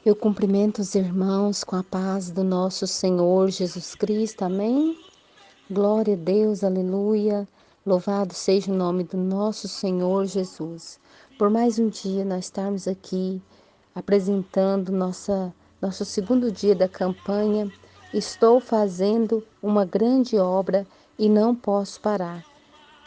Eu cumprimento os irmãos com a paz do nosso Senhor Jesus Cristo, amém? Glória a Deus, aleluia. Louvado seja o nome do nosso Senhor Jesus. Por mais um dia nós estarmos aqui apresentando nosso segundo dia da campanha. Estou fazendo uma grande obra e não posso parar.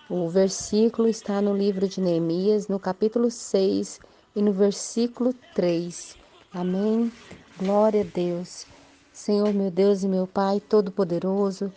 O versículo está no livro de Neemias, no capítulo 6 e no versículo 3. Amém? Glória a Deus. Senhor, meu Deus e meu Pai Todo-Poderoso,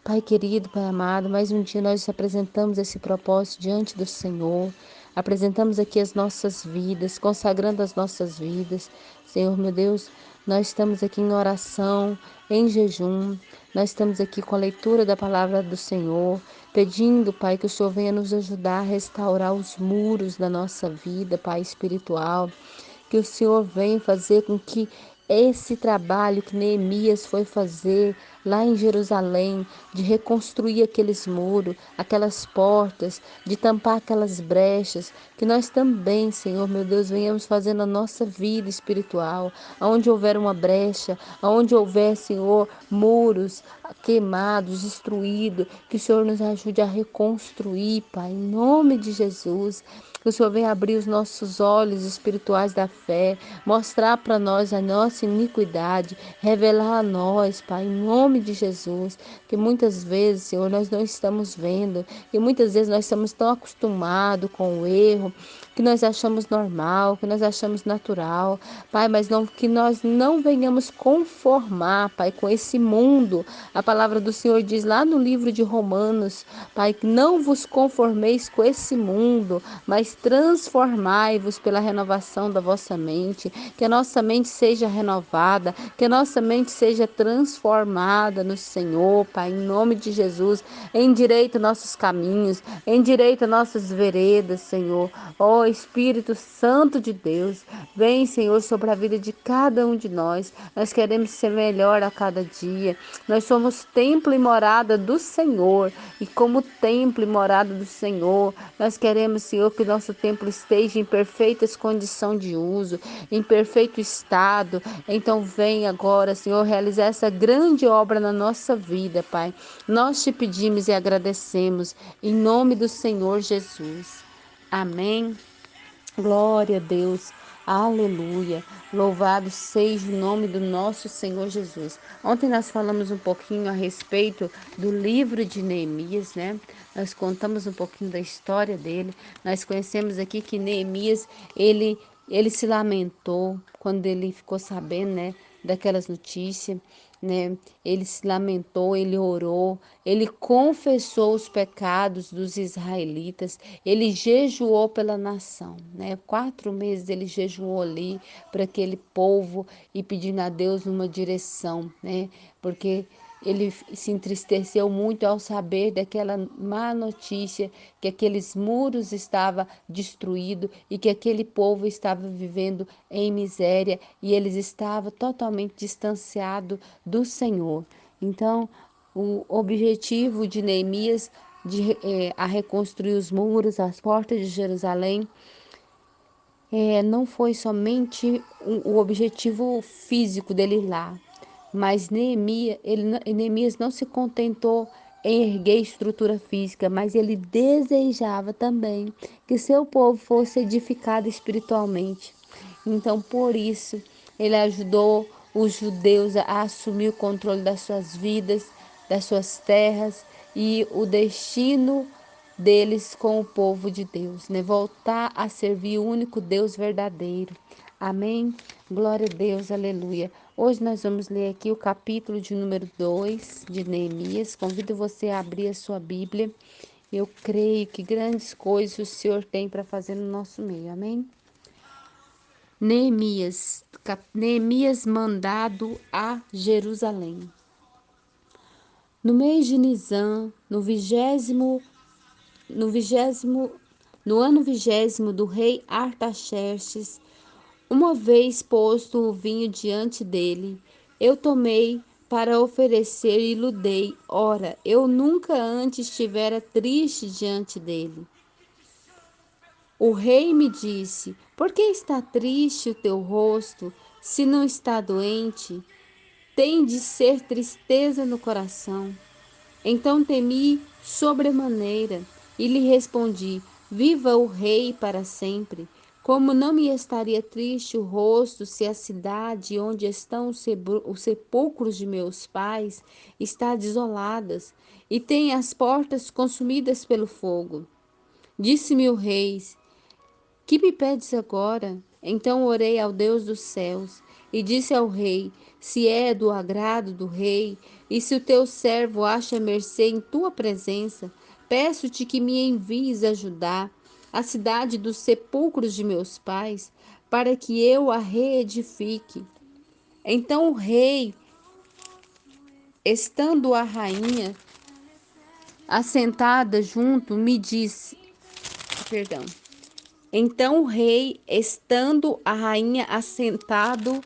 Pai querido, Pai amado, mais um dia nós apresentamos esse propósito diante do Senhor. Apresentamos aqui as nossas vidas, consagrando as nossas vidas. Senhor, meu Deus, nós estamos aqui em oração, em jejum. Nós estamos aqui com a leitura da palavra do Senhor, pedindo, Pai, que o Senhor venha nos ajudar a restaurar os muros da nossa vida, Pai, espiritual. Que o Senhor venha fazer com que esse trabalho que Neemias foi fazer lá em Jerusalém, de reconstruir aqueles muros, aquelas portas, de tampar aquelas brechas, que nós também, Senhor, meu Deus, venhamos fazer na nossa vida espiritual, aonde houver uma brecha, aonde houver, Senhor, muros queimados, destruídos, que o Senhor nos ajude a reconstruir, Pai, em nome de Jesus. Que o Senhor venha abrir os nossos olhos espirituais da fé, mostrar para nós a nossa iniquidade, revelar a nós, Pai, em nome de Jesus, que muitas vezes, Senhor, nós não estamos vendo, que muitas vezes nós estamos tão acostumados com o erro, que nós achamos normal, que nós achamos natural, Pai, mas não, que nós não venhamos conformar, Pai, com esse mundo. A palavra do Senhor diz lá no livro de Romanos, Pai, que não vos conformeis com esse mundo, mas transformai-vos pela renovação da vossa mente, que a nossa mente seja renovada, que a nossa mente seja transformada no Senhor, Pai, em nome de Jesus. Endireita nossos caminhos, endireita nossas veredas, Senhor. Ó Espírito Santo de Deus, vem, Senhor, sobre a vida de cada um de nós. Nós queremos ser melhor a cada dia. Nós somos templo e morada do Senhor, e como templo e morada do Senhor, nós queremos, Senhor, que nosso templo esteja em perfeitas condições de uso, em perfeito estado. Então vem agora, Senhor, realizar essa grande obra na nossa vida, Pai. Nós te pedimos e agradecemos em nome do Senhor Jesus. Amém. Glória a Deus. Aleluia. Louvado seja o nome do nosso Senhor Jesus. Ontem nós falamos um pouquinho a respeito do livro de Neemias, né? Nós contamos um pouquinho da história dele. Nós conhecemos aqui que Neemias, ele se lamentou quando ele ficou sabendo, né, daquelas notícias, né? Ele se lamentou, ele orou, ele confessou os pecados dos israelitas, ele jejuou pela nação, né? 4 meses ele jejuou ali para aquele povo e pedindo a Deus uma direção, né? Porque ele se entristeceu muito ao saber daquela má notícia, que aqueles muros estavam destruídos e que aquele povo estava vivendo em miséria e eles estavam totalmente distanciados do Senhor. Então, o objetivo de Neemias a reconstruir os muros, as portas de Jerusalém, não foi somente o objetivo físico dele ir lá, mas Neemias não se contentou em erguer estrutura física, mas ele desejava também que seu povo fosse edificado espiritualmente. Então, por isso, ele ajudou os judeus a assumir o controle das suas vidas, das suas terras e o destino deles com o povo de Deus, né? Voltar a servir o único Deus verdadeiro. Amém? Glória a Deus, aleluia. Hoje nós vamos ler aqui o capítulo de número 2 de Neemias. Convido você a abrir a sua Bíblia. Eu creio que grandes coisas o Senhor tem para fazer no nosso meio. Amém? Neemias mandado a Jerusalém. No mês de Nisan, no ano 20º do rei Artaxerxes, uma vez posto o vinho diante dele, eu tomei para oferecer e lhe dei. Ora, eu nunca antes estivera triste diante dele. O rei me disse: Por que está triste o teu rosto, se não está doente? Tem de ser tristeza no coração. Então temi sobremaneira e lhe respondi: Viva o rei para sempre! Como não me estaria triste o rosto se a cidade onde estão os sepulcros de meus pais está desolada e tem as portas consumidas pelo fogo? Disse-me o rei: Que me pedes agora? Então orei ao Deus dos céus e disse ao rei: Se é do agrado do rei, e se o teu servo acha mercê em tua presença, peço-te que me envies ajudar a cidade dos sepulcros de meus pais, para que eu a reedifique. Então o rei, estando a rainha assentada junto, me disse, perdão. Então o rei, estando a rainha assentado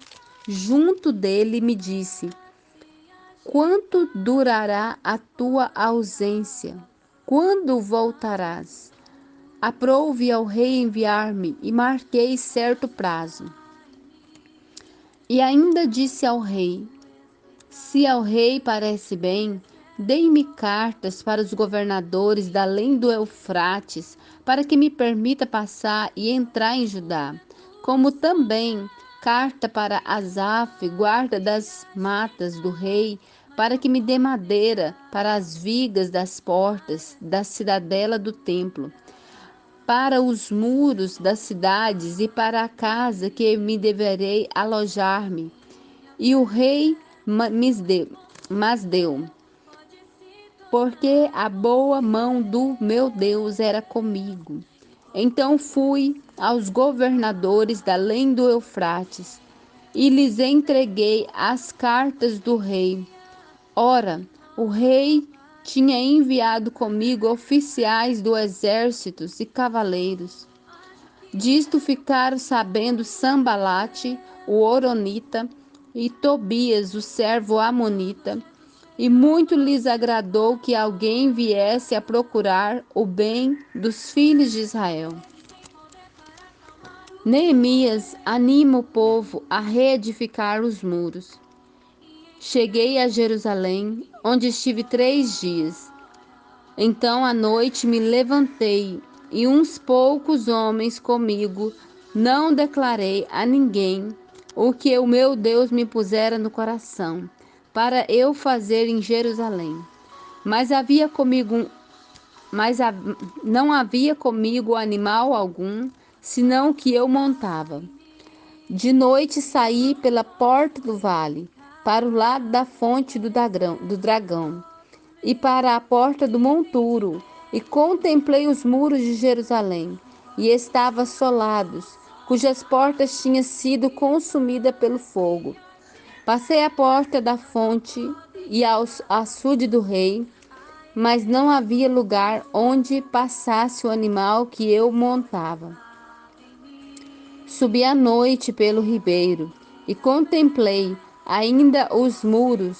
junto dele, me disse: Quanto durará a tua ausência? Quando voltarás? Aprouve ao rei enviar-me e marquei certo prazo. E ainda disse ao rei: Se ao rei parece bem, dê-me cartas para os governadores da além do Eufrates, para que me permita passar e entrar em Judá, como também carta para Asaf, guarda das matas do rei, para que me dê madeira para as vigas das portas da cidadela do templo, para os muros das cidades e para a casa que me deverei alojar-me. E o rei mas deu, porque a boa mão do meu Deus era comigo. Então fui aos governadores da além do Eufrates e lhes entreguei as cartas do rei. Ora, o rei tinha enviado comigo oficiais do exército e cavaleiros. Disto ficaram sabendo Sambalate, o Horonita, e Tobias, o servo amonita, e muito lhes agradou que alguém viesse a procurar o bem dos filhos de Israel. Neemias anima o povo a reedificar os muros. Cheguei a Jerusalém, onde estive 3 dias. Então à noite me levantei, e uns poucos homens comigo, não declarei a ninguém o que o meu Deus me pusera no coração, para eu fazer em Jerusalém. Mas havia comigo, mas não havia comigo animal algum, senão que eu montava. De noite saí pela porta do vale, para o lado da fonte do dragão e para a porta do monturo, e contemplei os muros de Jerusalém, e estavam assolados, cujas portas tinham sido consumidas pelo fogo. Passei a porta da fonte e ao açude do rei, mas não havia lugar onde passasse o animal que eu montava. Subi à noite pelo ribeiro e contemplei ainda os muros.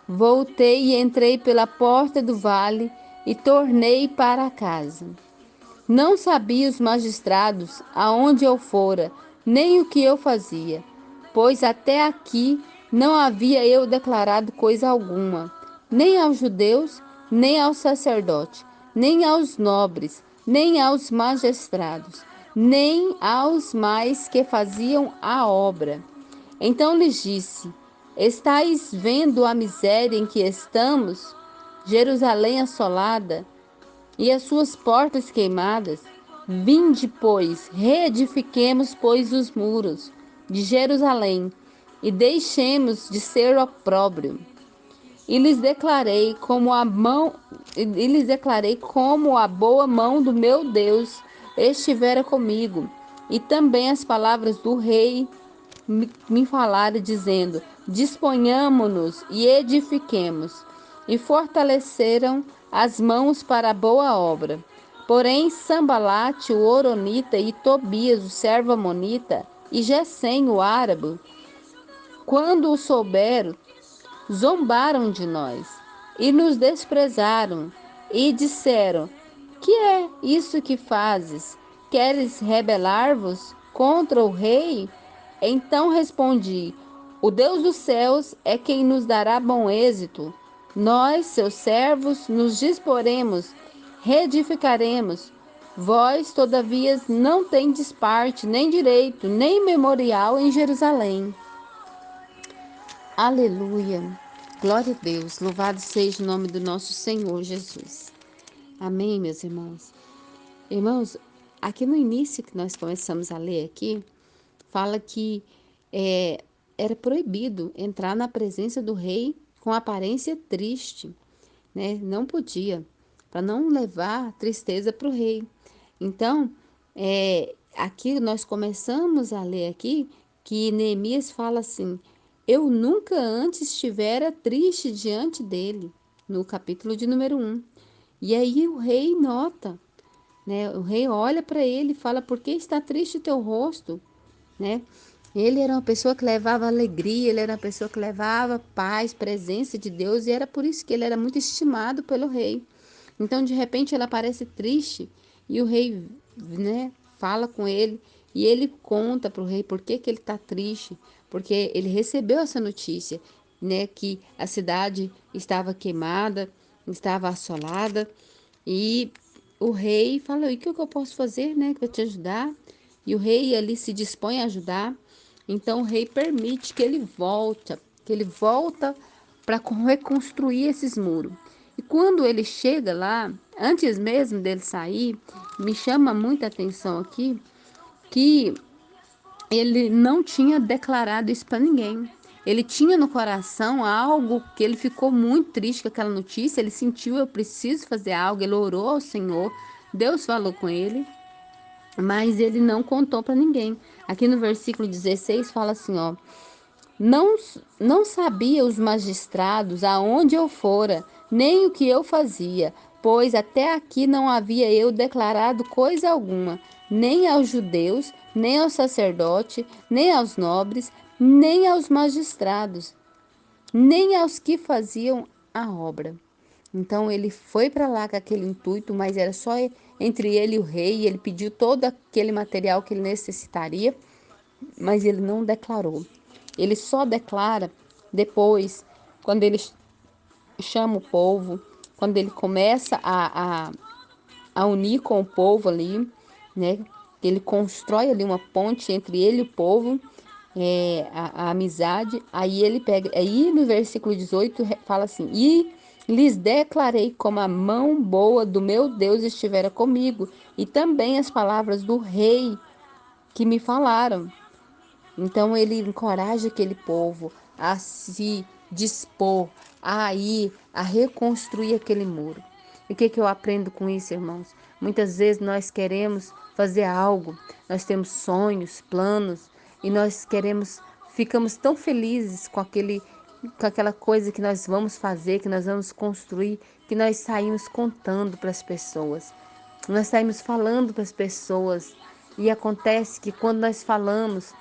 Voltei e entrei pela porta do vale e tornei para casa. Não sabia os magistrados aonde eu fora, nem o que eu fazia, pois até aqui não havia eu declarado coisa alguma, nem aos judeus, nem aos sacerdotes, nem aos nobres, nem aos magistrados, nem aos mais que faziam a obra. Então lhes disse: Estais vendo a miséria em que estamos, Jerusalém assolada e as suas portas queimadas? Vinde, pois, reedifiquemos, pois, os muros de Jerusalém e deixemos de ser opróbrio. E lhes declarei como a boa mão do meu Deus estivera comigo, e também as palavras do rei me falaram, dizendo: Disponhamo-nos e edifiquemos. E fortaleceram as mãos para a boa obra. Porém, Sambalate, o Horonita, e Tobias, o servo amonita, e Gesem, o árabe, quando o souberam, zombaram de nós e nos desprezaram e disseram: Que é isso que fazes? queres rebelar-vos contra o rei? Então respondi: o Deus dos céus é quem nos dará bom êxito. Nós, seus servos, nos disporemos, reedificaremos. Vós, todavia, não tendes parte, nem direito, nem memorial em Jerusalém. Aleluia. Glória a Deus. Louvado seja o nome do nosso Senhor Jesus. Amém, meus irmãos. Irmãos, aqui no início que nós começamos a ler aqui, fala que era proibido entrar na presença do rei com aparência triste, né? Não podia, para não levar tristeza para o rei. Então, aqui nós começamos a ler aqui que Neemias fala assim: eu nunca antes estivera triste diante dele, no capítulo de número 1. E aí o rei nota, né? O rei olha para ele e fala: por que está triste o teu rosto? Né? Ele era uma pessoa que levava alegria, ele era uma pessoa que levava paz, presença de Deus, e era por isso que ele era muito estimado pelo rei. Então, de repente, ela parece triste e o rei, né, fala com ele e ele conta para o rei por que ele está triste, porque ele recebeu essa notícia, né, que a cidade estava queimada, estava assolada e o rei fala: e o que eu posso fazer, né, para te ajudar? E o rei ali se dispõe a ajudar. Então o rei permite que ele volta para reconstruir esses muros. E quando ele chega lá, antes mesmo dele sair, me chama muita atenção aqui que ele não tinha declarado isso para ninguém. Ele tinha no coração algo que ele ficou muito triste com aquela notícia. Ele sentiu: eu preciso fazer algo. Ele orou ao Senhor. Deus falou com ele, mas ele não contou para ninguém. Aqui no versículo 16 fala assim, ó: não, não sabia os magistrados aonde eu fora, nem o que eu fazia, pois até aqui não havia eu declarado coisa alguma, nem aos judeus, nem ao sacerdote, nem aos nobres, nem aos magistrados, nem aos que faziam a obra. Então ele foi para lá com aquele intuito, mas era só entre ele e o rei, e ele pediu todo aquele material que ele necessitaria, mas ele não declarou. Ele só declara depois, quando ele chama o povo, quando ele começa a unir com o povo ali, né? Ele constrói ali uma ponte entre ele e o povo, a amizade. Aí ele pega, aí no versículo 18 fala assim: e lhes declarei como a mão boa do meu Deus estivera comigo, e também as palavras do rei que me falaram. Então ele encoraja aquele povo a se dispor a ir, a reconstruir aquele muro. E o que eu aprendo com isso, irmãos? Muitas vezes nós queremos fazer algo, nós temos sonhos, planos, e nós queremos, ficamos tão felizes com aquela coisa que nós vamos fazer, que nós vamos construir, que nós saímos contando para as pessoas. Nós saímos falando para as pessoas. E acontece que quando nós falamos,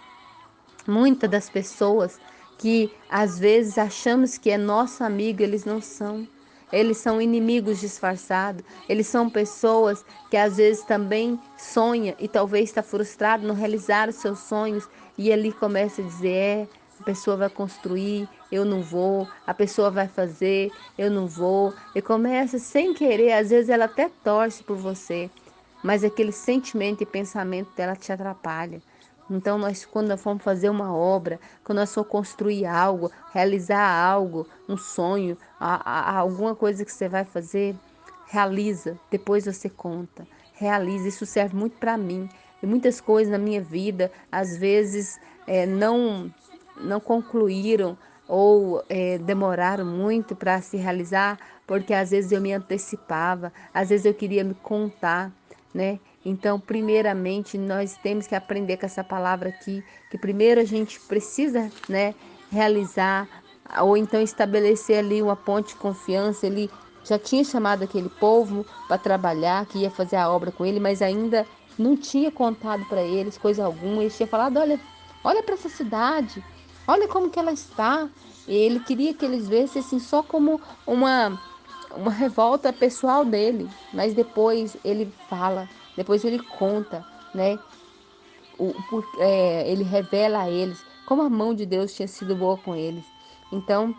muitas das pessoas que às vezes achamos que é nosso amigo, eles não são. Eles são inimigos disfarçados. Eles são pessoas que às vezes também sonham e talvez está frustrado, não realizar os seus sonhos. E ali começa a dizer: a pessoa vai construir, eu não vou. A pessoa vai fazer, eu não vou. E começa sem querer, às vezes ela até torce por você, mas aquele sentimento e pensamento dela te atrapalha. Então, quando nós formos fazer uma obra, quando nós for construir algo, realizar algo, um sonho, alguma coisa que você vai fazer, realiza, depois você conta. Realiza, isso serve muito para mim. E muitas coisas na minha vida, às vezes, não concluíram ou demoraram muito para se realizar, porque às vezes eu me antecipava, às vezes eu queria me contar, né? Então, primeiramente, nós temos que aprender com essa palavra aqui, que primeiro a gente precisa, né, realizar, ou então estabelecer ali uma ponte de confiança. Ele já tinha chamado aquele povo para trabalhar, que ia fazer a obra com ele, mas ainda não tinha contado para eles coisa alguma. Ele tinha falado: olha para essa cidade, olha como que ela está. E ele queria que eles vissem assim só como uma revolta pessoal dele, mas depois ele fala, depois ele conta né? Ele revela a eles como a mão de Deus tinha sido boa com eles. Então,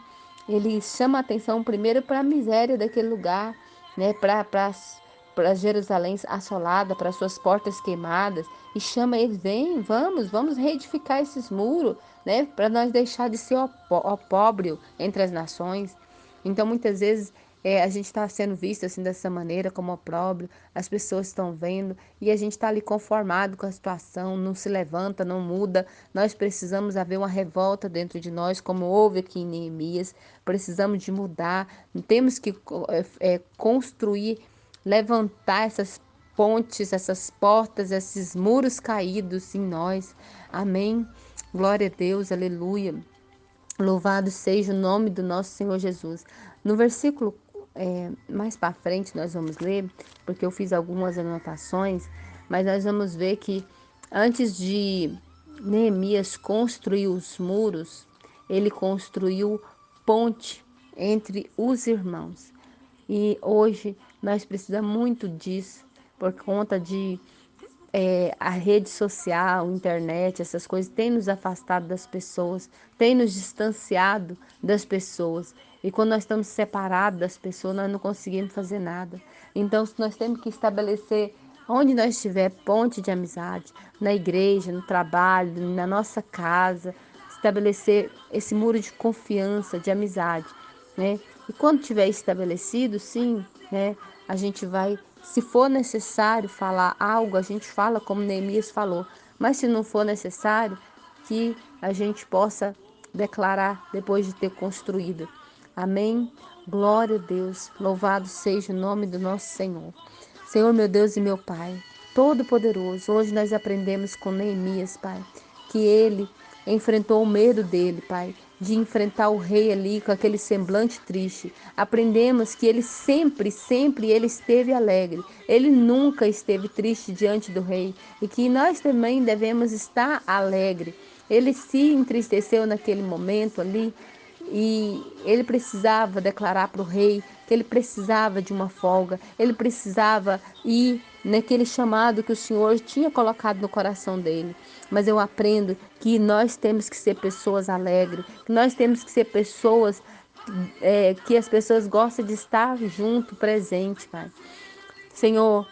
ele chama a atenção primeiro para a miséria daquele lugar, né? Para Jerusalém assolada, para suas portas queimadas, e chama eles: vem, vamos reedificar esses muros, né? Para nós deixar de ser opróbrio entre as nações. Então, muitas vezes, a gente está sendo visto assim dessa maneira, como opróbrio, as pessoas estão vendo e a gente está ali conformado com a situação, não se levanta, não muda. Nós precisamos haver uma revolta dentro de nós, como houve aqui em Neemias. Precisamos de mudar, temos que construir, levantar essas pontes, essas portas, esses muros caídos em nós. Amém. Glória a Deus, aleluia. Louvado seja o nome do nosso Senhor Jesus. No versículo mais para frente nós vamos ler, porque eu fiz algumas anotações, mas nós vamos ver que antes de Neemias construir os muros, ele construiu ponte entre os irmãos. E hoje nós precisamos muito disso, por conta de a rede social, internet, essas coisas tem nos afastado das pessoas, tem nos distanciado das pessoas. E quando nós estamos separados das pessoas, nós não conseguimos fazer nada. Então, nós temos que estabelecer, onde nós estiver, ponte de amizade, na igreja, no trabalho, na nossa casa, estabelecer esse muro de confiança, de amizade, né? E quando tiver estabelecido, sim, né, a gente vai, se for necessário falar algo, a gente fala como Neemias falou, mas se não for necessário, que a gente possa declarar depois de ter construído. Amém? Glória a Deus, louvado seja o nome do nosso Senhor. Senhor, meu Deus e meu Pai, Todo-Poderoso, hoje nós aprendemos com Neemias, Pai, que ele enfrentou o medo dele, Pai, de enfrentar o rei ali com aquele semblante triste. Aprendemos que ele sempre ele esteve alegre. Ele nunca esteve triste diante do rei e que nós também devemos estar alegre. Ele se entristeceu naquele momento ali e ele precisava declarar para o rei que ele precisava de uma folga, ele precisava ir naquele chamado que o Senhor tinha colocado no coração dele. Mas eu aprendo que nós temos que ser pessoas alegres, que nós temos que ser pessoas que as pessoas gostam de estar junto, presente, Pai. Senhor,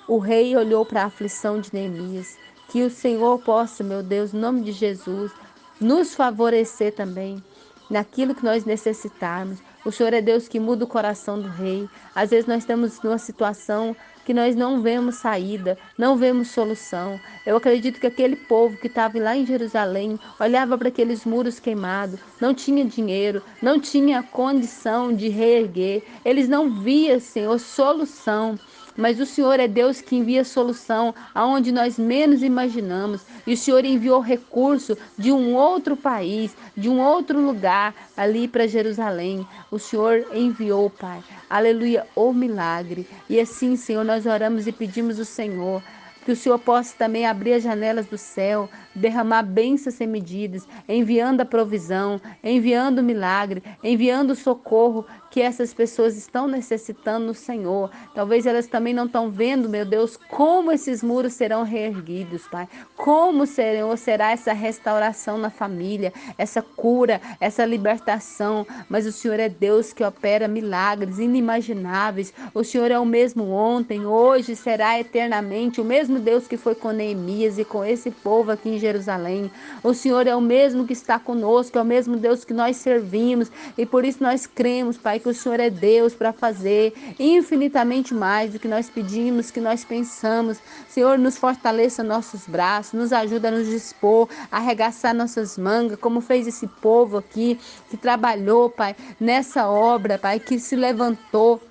o rei olhou para a aflição de Neemias. Que o Senhor possa, meu Deus, em nome de Jesus, nos favorecer também naquilo que nós necessitarmos. O Senhor é Deus que muda o coração do rei. Às vezes nós estamos numa situação que nós não vemos saída, não vemos solução. Eu acredito que aquele povo que estava lá em Jerusalém olhava para aqueles muros queimados, não tinha dinheiro, não tinha condição de reerguer. Eles não viam, Senhor, solução. Mas o Senhor é Deus que envia solução aonde nós menos imaginamos. E o Senhor enviou recurso de um outro país, de um outro lugar, ali para Jerusalém. O Senhor enviou, Pai. Aleluia, o milagre. E assim, Senhor, nós oramos e pedimos ao Senhor que o Senhor possa também abrir as janelas do céu, derramar bênçãos sem medidas, enviando a provisão, enviando o milagre, enviando o socorro que essas pessoas estão necessitando no Senhor. Talvez elas também não estão vendo, meu Deus, como esses muros serão reerguidos, Pai. Como, Senhor, será essa restauração na família, essa cura, essa libertação. Mas o Senhor é Deus que opera milagres inimagináveis. O Senhor é o mesmo ontem, hoje, será eternamente. O mesmo Deus que foi com Neemias e com esse povo aqui em Jerusalém. O Senhor é o mesmo que está conosco, é o mesmo Deus que nós servimos. E por isso nós cremos, Pai, que o Senhor é Deus para fazer infinitamente mais do que nós pedimos, que nós pensamos. Senhor, nos fortaleça nossos braços, nos ajuda a nos dispor, a arregaçar nossas mangas, como fez esse povo aqui, que trabalhou, Pai, nessa obra, Pai, que se levantou.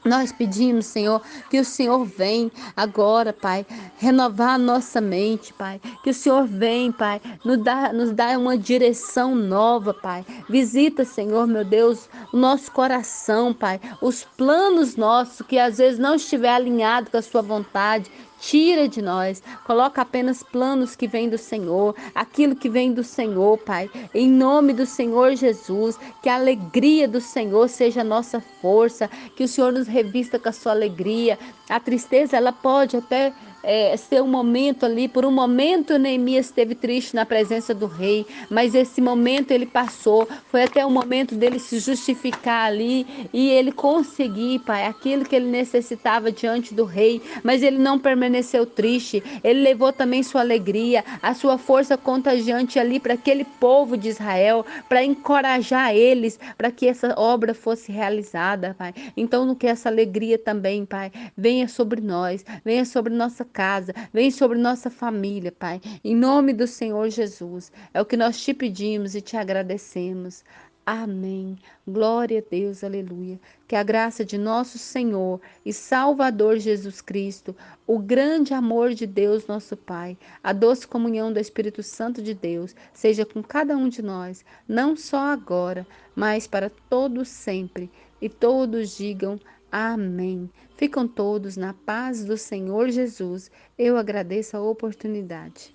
Nós pedimos, Senhor, que o Senhor venha agora, Pai, renovar a nossa mente, Pai. Que o Senhor venha, Pai, nos dá uma direção nova, Pai. Visita, Senhor, meu Deus, o nosso coração, Pai. Os planos nossos que às vezes não estiver alinhado com a sua vontade. Tira de nós, coloca apenas planos que vêm do Senhor, aquilo que vem do Senhor, Pai. Em nome do Senhor Jesus, que a alegria do Senhor seja a nossa força, que o Senhor nos revista com a sua alegria. A tristeza, ela pode até ser um momento ali. Por um momento, Neemias esteve triste na presença do rei, mas esse momento ele passou. Foi até o momento dele se justificar ali e ele conseguir, Pai, aquilo que ele necessitava diante do rei. Mas ele não permaneceu triste. Ele levou também sua alegria, a sua força contagiante ali para aquele povo de Israel, para encorajar eles, para que essa obra fosse realizada, Pai. Então, que essa alegria também, Pai, venha sobre nós, venha sobre nossa casa, venha sobre nossa família, Pai. Em nome do Senhor Jesus. É o que nós te pedimos e te agradecemos. Amém. Glória a Deus, aleluia. Que a graça de nosso Senhor e Salvador Jesus Cristo, o grande amor de Deus, nosso Pai, a doce comunhão do Espírito Santo de Deus, seja com cada um de nós, não só agora, mas para todos sempre. E todos digam amém. Ficam todos na paz do Senhor Jesus. Eu agradeço a oportunidade.